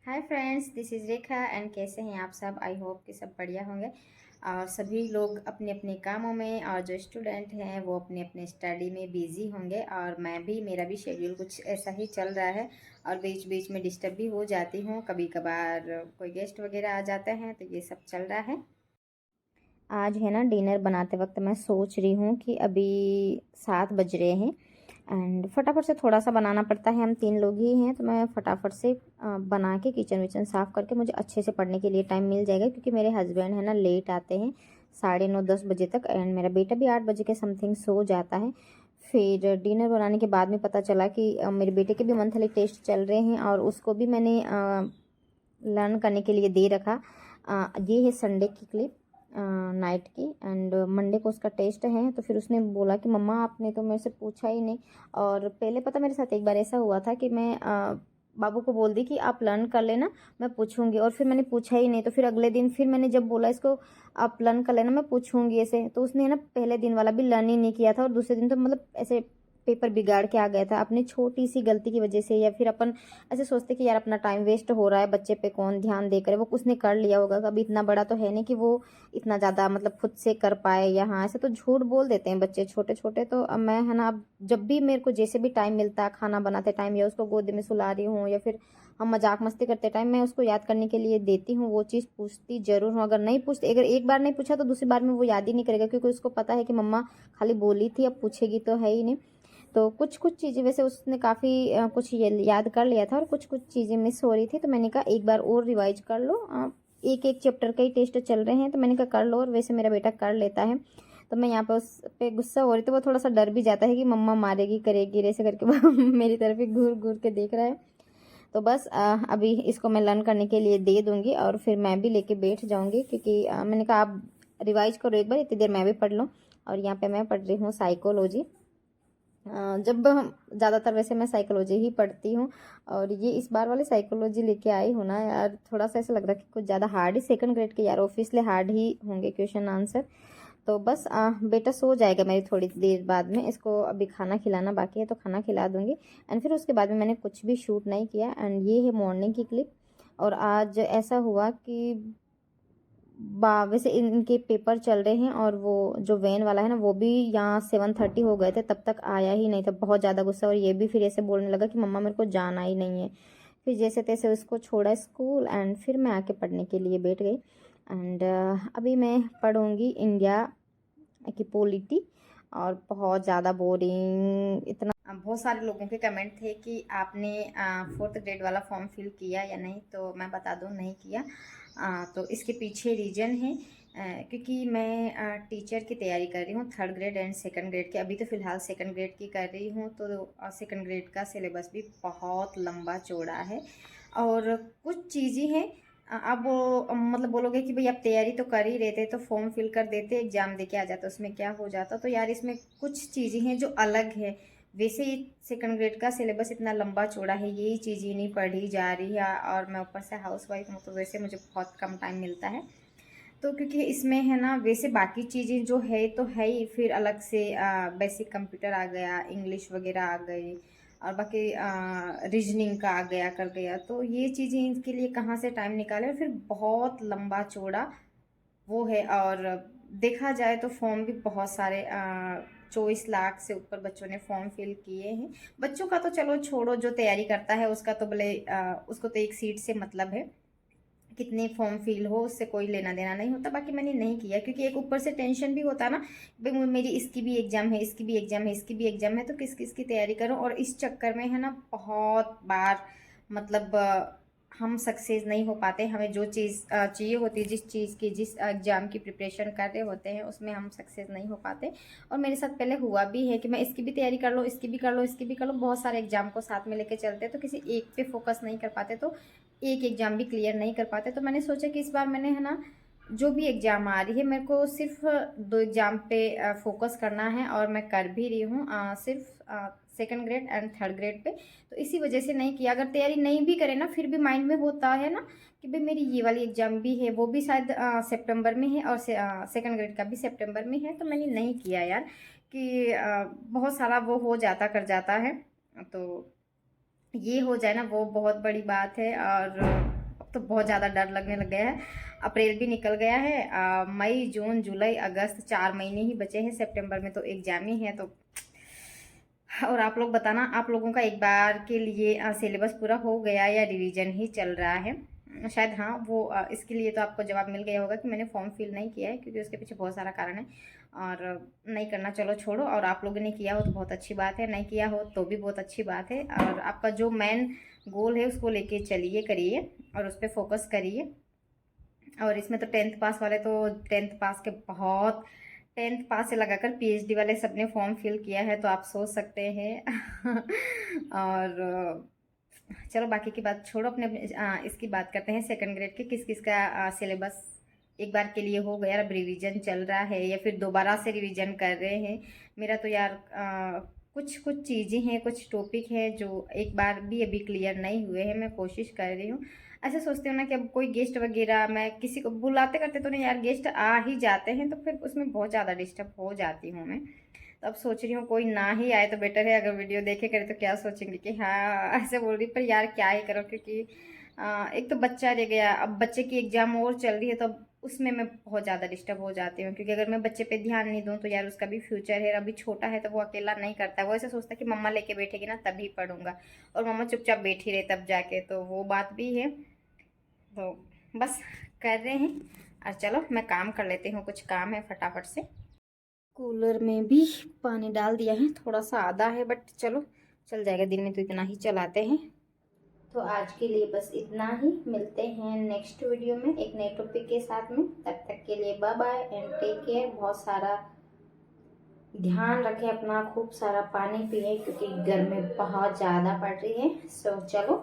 Hi friends, this is Rekha and कैसे हैं आप सब। आई होप कि सब बढ़िया होंगे और सभी लोग अपने अपने कामों में और जो स्टूडेंट हैं वो अपने अपने स्टडी में बिज़ी होंगे। और मैं भी, मेरा भी शेड्यूल कुछ ऐसा ही चल रहा है और बीच बीच में डिस्टर्ब भी हो जाती हूँ। कभी कभार कोई गेस्ट वगैरह आ जाते हैं तो ये सब चल रहा है। आज है ना, डिनर बनाते वक्त मैं सोच रही हूँ कि अभी 7 बज रहे हैं एंड फटाफट से थोड़ा सा बनाना पड़ता है। हम 3 लोग ही हैं तो मैं फटाफट से बना के किचन विचन साफ़ करके मुझे अच्छे से पढ़ने के लिए टाइम मिल जाएगा, क्योंकि मेरे हस्बैंड है ना लेट आते हैं 9:30-10 बजे तक एंड मेरा बेटा भी 8 बजे के समथिंग सो जाता है। फिर डिनर बनाने के बाद में पता चला कि मेरे बेटे के भी मंथली टेस्ट चल रहे हैं और उसको भी मैंने लर्न करने के लिए दे रखा। ये है संडे की क्लिप नाइट की एंड मंडे को उसका टेस्ट है। तो फिर उसने बोला कि मम्मा आपने तो मेरे से पूछा ही नहीं। और पहले पता मेरे साथ एक बार ऐसा हुआ था कि मैं बाबू को बोल दी कि आप लर्न कर लेना, मैं पूछूंगी, और फिर मैंने पूछा ही नहीं। तो फिर अगले दिन फिर मैंने जब बोला इसको आप लर्न कर लेना, मैं पूछूंगी ऐसे, तो उसने ना पहले दिन वाला भी लर्न ही नहीं किया था और दूसरे दिन तो मतलब ऐसे पेपर बिगाड़ के आ गया था अपनी छोटी सी गलती की वजह से। या फिर अपन ऐसे सोचते कि यार अपना टाइम वेस्ट हो रहा है, बच्चे पे कौन ध्यान दे करे, वो उसने कर लिया होगा। कभी इतना बड़ा तो है नहीं कि वो इतना ज़्यादा मतलब खुद से कर पाए। या हाँ, ऐसे तो झूठ बोल देते हैं बच्चे छोटे छोटे। तो अब मैं है ना, अब जब भी मेरे को जैसे भी टाइम मिलता है, खाना बनाते टाइम या उसको गोद में सुला रही हूँ या फिर हम मजाक मस्ती करते टाइम, मैं उसको याद करने के लिए देती हूँ। वो चीज़ पूछती जरूर हूँ। अगर नहीं पूछती, अगर एक बार नहीं पूछा तो दूसरी बार में वो याद ही नहीं करेगा, क्योंकि उसको पता है कि मम्मा खाली बोली थी, अब पूछेगी तो है ही नहीं। तो कुछ कुछ चीज़ें वैसे उसने काफ़ी कुछ ये याद कर लिया था और कुछ कुछ चीज़ें मिस हो रही थी। तो मैंने कहा एक बार और रिवाइज कर लो। एक एक चैप्टर का ही टेस्ट चल रहे हैं तो मैंने कहा कर लो, और वैसे मेरा बेटा कर लेता है। तो मैं यहाँ पे उस पे गुस्सा हो रही, तो वो थोड़ा सा डर भी जाता है कि मम्मा मारेगी करेगी ऐसे करके वो मेरी तरफ ही घूर घूर के देख रहा है। तो बस अभी इसको मैं लर्न करने के लिए दे दूंगी और फिर मैं भी लेके बैठ जाऊंगी, क्योंकि मैंने कहा आप रिवाइज करो एक बार, इतनी देर मैं भी पढ़ लूँ। और यहाँ पे मैं पढ़ रही हूँ साइकोलॉजी। जब हम ज़्यादातर वैसे मैं साइकोलॉजी ही पढ़ती हूँ, और ये इस बार वाली साइकोलॉजी लेके आई हूँ ना यार, थोड़ा सा ऐसा लग रहा है कि कुछ ज़्यादा हार्ड ही, सेकंड ग्रेड के यार ऑब्वियसली हार्ड ही होंगे क्वेश्चन आंसर। तो बस बेटा सो जाएगा मेरी थोड़ी देर बाद में, इसको अभी खाना खिलाना बाकी है तो खाना खिला दूंगी एंड फिर उसके बाद में मैंने कुछ भी शूट नहीं किया। एंड ये है मॉर्निंग की क्लिप। और आज ऐसा हुआ कि वैसे इनके पेपर चल रहे हैं और वो जो वैन वाला है ना वो भी यहाँ 7:30 हो गए थे, तब तक आया ही नहीं था। बहुत ज़्यादा गुस्सा, और ये भी फिर ऐसे बोलने लगा कि मम्मा मेरे को जाना ही नहीं है। फिर जैसे तैसे उसको छोड़ा स्कूल एंड फिर मैं आके पढ़ने के लिए बैठ गई। एंड अभी मैं पढ़ूंगी इंडिया की पॉलिटी। और बहुत ज़्यादा बोरिंग, इतना बहुत सारे लोगों के कमेंट थे कि आपने 4th ग्रेड वाला फॉर्म फिल किया या नहीं। तो मैं बता दूं, नहीं किया। तो इसके पीछे रीज़न है क्योंकि मैं टीचर की तैयारी कर रही हूँ 3rd grade and 2nd grade की। अभी तो फ़िलहाल 2nd ग्रेड की कर रही हूँ। तो 2nd ग्रेड का सिलेबस भी बहुत लंबा चौड़ा है और कुछ चीज़ें हैं। अब वो मतलब बोलोगे कि भाई आप तैयारी तो कर ही रहे थे तो फॉर्म फिल कर देते, एग्जाम दे के आ जाता, उसमें क्या हो जाता। तो यार इसमें कुछ चीज़ें हैं जो अलग है। वैसे ही 2nd ग्रेड का सिलेबस इतना लंबा चौड़ा है, यही चीज़ें नहीं पढ़ी जा रही है और मैं ऊपर से हाउसवाइफ हूँ तो वैसे मुझे बहुत कम टाइम मिलता है। तो क्योंकि इसमें है ना, वैसे बाकी चीज़ें जो है तो है ही, फिर अलग से बेसिक कंप्यूटर आ गया, इंग्लिश वगैरह आ गई और बाकी रीजनिंग का आ गया कर गया। तो ये चीज़ें इनके लिए कहाँ से टाइम निकाले, और फिर बहुत लंबा चौड़ा वो है। और देखा जाए तो फॉर्म भी बहुत सारे 24 लाख से ऊपर बच्चों ने फॉर्म फिल किए हैं। बच्चों का तो चलो छोड़ो, जो तैयारी करता है उसका तो भले उसको तो एक सीट से मतलब है, कितने फॉर्म फिल हो उससे कोई लेना देना नहीं होता। बाकी मैंने नहीं किया क्योंकि एक ऊपर से टेंशन भी होता है ना, भाई मेरी इसकी भी एग्जाम है, इसकी भी एग्जाम है, इसकी भी एग्जाम है, तो किस किस की तैयारी करूं। और इस चक्कर में है ना बहुत बार मतलब हम सक्सेस नहीं हो पाते। हमें जो चीज़ चाहिए होती है, जिस चीज़ की, जिस एग्जाम की प्रिपरेशन कर रहे होते हैं उसमें हम सक्सेस नहीं हो पाते। और मेरे साथ पहले हुआ भी है कि मैं इसकी भी तैयारी कर लो, इसकी भी कर लो, इसकी भी कर लो, बहुत सारे एग्जाम को साथ में लेके चलते तो किसी एक पे फोकस नहीं कर पाते, तो एक एग्ज़ाम भी क्लियर नहीं कर पाते। तो मैंने सोचा कि इस बार मैंने है ना, जो भी एग्ज़ाम आ रही है मेरे को सिर्फ 2 एग्ज़ाम पे फोकस करना है और मैं कर भी रही हूँ सिर्फ 2nd grade and 3rd grade pay. तो इसी वजह से नहीं किया। अगर तैयारी नहीं भी करे ना फिर भी माइंड में होता है ना कि भाई मेरी ये वाली एग्ज़ाम भी है, वो भी शायद सितंबर में है और 2nd ग्रेड का भी सितंबर में है। तो मैंने नहीं किया यार कि बहुत सारा वो हो जाता कर जाता है। तो ये हो जाए ना वो बहुत बड़ी बात है। और अब तो बहुत ज़्यादा डर लगने लग गया है। अप्रैल भी निकल गया है, मई जून जुलाई अगस्त 4 महीने ही बचे हैं, सितंबर में तो एग्जाम ही है। तो और आप लोग बताना, आप लोगों का एक बार के लिए सिलेबस पूरा हो गया या रिवीजन ही चल रहा है? शायद हाँ, वो इसके लिए तो आपको जवाब मिल गया होगा कि मैंने फॉर्म फिल नहीं किया है, क्योंकि उसके पीछे बहुत सारा कारण है और नहीं करना, चलो छोड़ो। और आप लोगों ने किया हो तो बहुत अच्छी बात है, नहीं किया हो तो भी बहुत अच्छी बात है। और आपका जो मेन गोल है उसको लेके चलिए, करिए और उस पर फोकस करिए। और इसमें तो 10th पास वाले तो 10th पास के बहुत, 10th पास से लगाकर पीएचडी वाले सबने फॉर्म फिल किया है, तो आप सोच सकते हैं। और चलो बाकी की बात छोड़ो, इसकी बात करते हैं सेकंड ग्रेड के किस किस का सिलेबस एक बार के लिए हो गया, अब रिवीजन चल रहा है या फिर दोबारा से रिवीजन कर रहे हैं। मेरा तो यार कुछ कुछ चीज़ें हैं, कुछ टॉपिक हैं जो एक बार भी अभी क्लियर नहीं हुए हैं। मैं कोशिश कर रही हूँ। ऐसे सोचते हो ना कि अब कोई गेस्ट वगैरह, मैं किसी को बुलाते करते तो नहीं यार, गेस्ट आ ही जाते हैं तो फिर उसमें बहुत ज़्यादा डिस्टर्ब हो जाती हूँ मैं। तो अब सोच रही हूँ कोई ना ही आए तो बेटर है। अगर वीडियो देखे करे तो क्या सोचेंगे कि हाँ ऐसे बोल रही, पर यार क्या ही करो, क्योंकि एक तो बच्चा रह गया, अब बच्चे की एग्जाम और चल रही है, तो उसमें मैं बहुत ज़्यादा डिस्टर्ब हो जाती हूँ। क्योंकि अगर मैं बच्चे पे ध्यान नहीं दूँ तो यार उसका भी फ्यूचर है, अभी छोटा है तो वो अकेला नहीं करता है। वो ऐसे सोचता है कि मम्मा लेके बैठेगी ना तभी पढ़ूंगा, और मम्मा चुपचाप बैठी रहे तब जाके, तो वो बात भी है। तो बस कर रहे हैं। और चलो मैं काम कर लेती हूँ, कुछ काम है फटाफट से। कूलर में भी पानी डाल दिया है, थोड़ा सा आधा है बट चलो चल जाएगा, दिन में तो इतना ही चलाते हैं। तो आज के लिए बस इतना ही, मिलते हैं नेक्स्ट वीडियो में एक नए टॉपिक के साथ में। तब तक के लिए bye bye and take care. बहुत सारा ध्यान रखें अपना, खूब सारा पानी पिए क्योंकि गर्मी बहुत ज़्यादा पड़ रही है। सो चलो